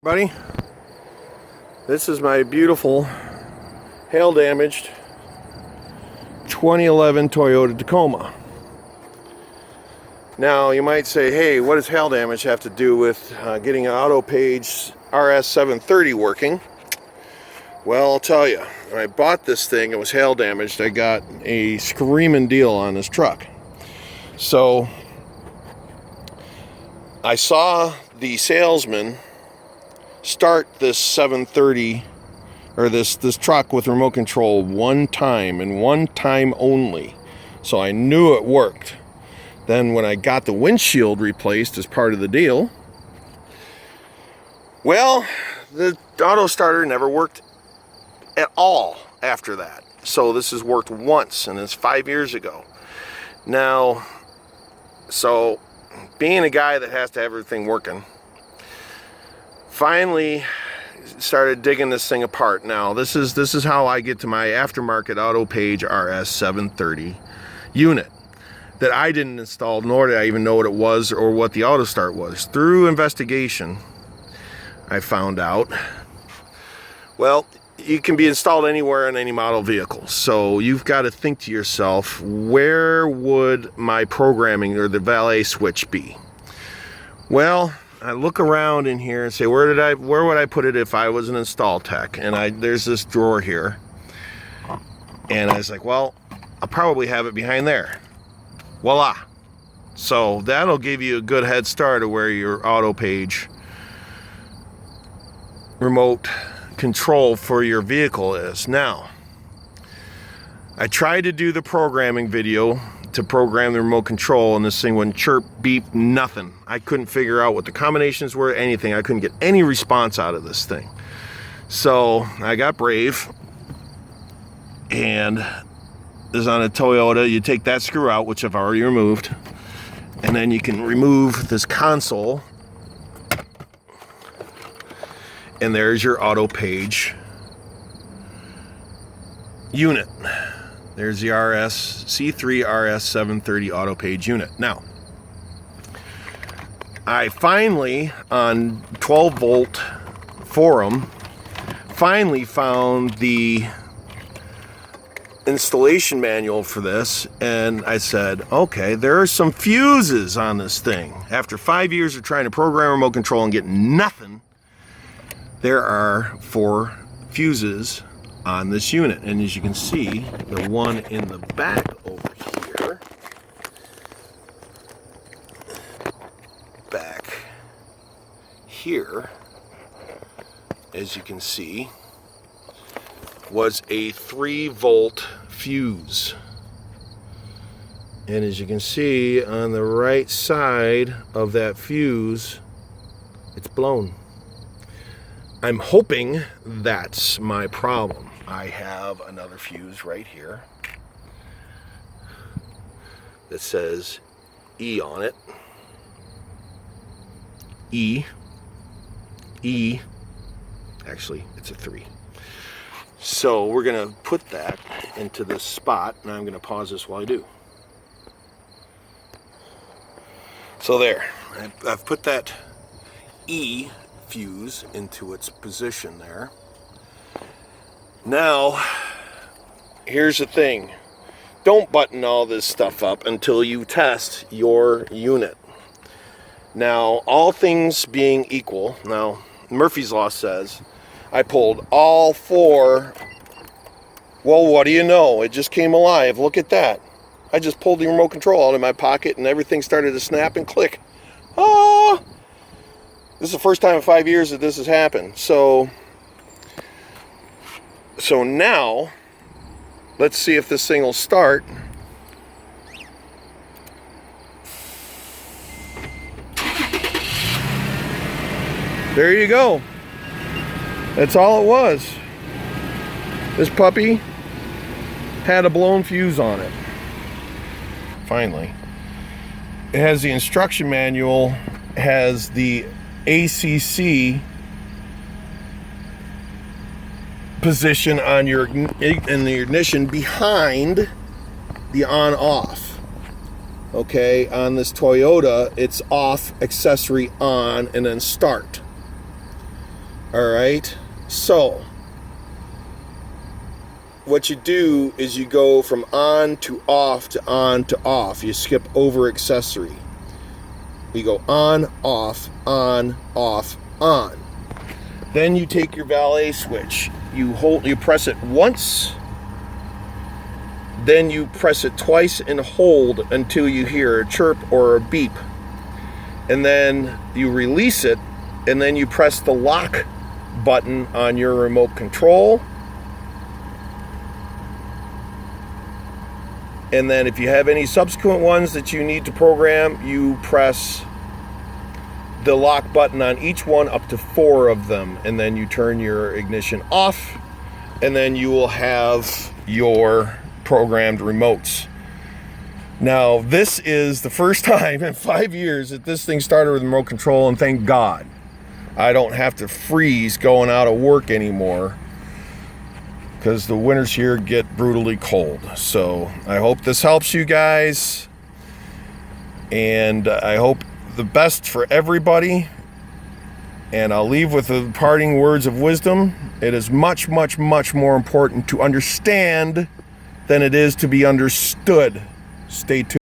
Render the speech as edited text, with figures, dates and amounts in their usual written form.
Buddy, this is my beautiful hail damaged 2011 Toyota Tacoma. Now you might say, hey, what does hail damage have to do with getting an Autopage RS 730 working? Well, I'll tell you, when I bought this thing, it was hail damaged. I got a screaming deal on this truck. So I saw the salesman start this 730 or this truck with remote control one time and one time only. So I knew it worked. Then when I got the windshield replaced as part of the deal, well, the auto starter never worked at all after that. So this has worked once, and it's 5 years ago. Now, so being a guy that has to have everything working, finally started digging this thing apart. Now this is how I get to my aftermarket Autopage RS 730 unit that I didn't install, nor did I even know what it was or what the auto start was. Through investigation, I found out, well, it can be installed anywhere in any model vehicle. So you've got to think to yourself, where would my programming or the valet switch be? Well, I look around in here and say, where would I put it if I was an install tech? And there's this drawer here. And I was like, well, I'll probably have it behind there. Voila. So that'll give you a good head start of where your Autopage remote control for your vehicle is. Now, I tried to do the programming video to program the remote control, and this thing wouldn't chirp, beep, nothing. I couldn't figure out what the combinations were, anything. I couldn't get any response out of this thing. So I got brave, and this is on a Toyota. You take that screw out, which I've already removed, and then you can remove this console, and there's your Autopage unit. There's the C3 RS 730 Autopage unit. Now, I finally, on 12 volt forum, finally found the installation manual for this, and I said, okay, there are some fuses on this thing. After 5 years of trying to program remote control and get nothing, there are 4 fuses on this unit. And as you can see, the one in the back over here, as you can see, was a 3 volt fuse. And as you can see on the right side of that fuse, it's blown. I'm hoping that's my problem. I have another fuse right here that says E on it. E. Actually, it's a 3. So we're going to put that into this spot, and I'm going to pause this while I do. So there, I've put that E fuse into its position there. Now, here's the thing. Don't button all this stuff up until you test your unit. Now, all things being equal, now Murphy's Law says I pulled all 4. Well, what do you know? It just came alive. Look at that. I just pulled the remote control out of my pocket and everything started to snap and click. Ah! This is the first time in 5 years that this has happened. So now, let's see if this thing will start. There you go. That's all it was. This puppy had a blown fuse on it. Finally. It has the instruction manual, has the ACC position on your in the ignition behind the on-off. Okay, on this Toyota, it's off, accessory, on, and then start. All right, so what you do is you go from on to off to on to off. You skip over accessory. You go on, off, on, off, on. Then you take your valet switch. You press it once, then you press it twice and hold until you hear a chirp or a beep. And then you release it, and then you press the lock button on your remote control. And then if you have any subsequent ones that you need to program, you press the lock button on each one up to 4 of them, and then you turn your ignition off, and then you will have your programmed remotes. Now, this is the first time in 5 years that this thing started with remote control, and thank God I don't have to freeze going out of work anymore, because the winters here get brutally cold. So I hope this helps you guys, and I hope the best for everybody. And I'll leave with the parting words of wisdom. It is much, much, much more important to understand than it is to be understood. Stay tuned.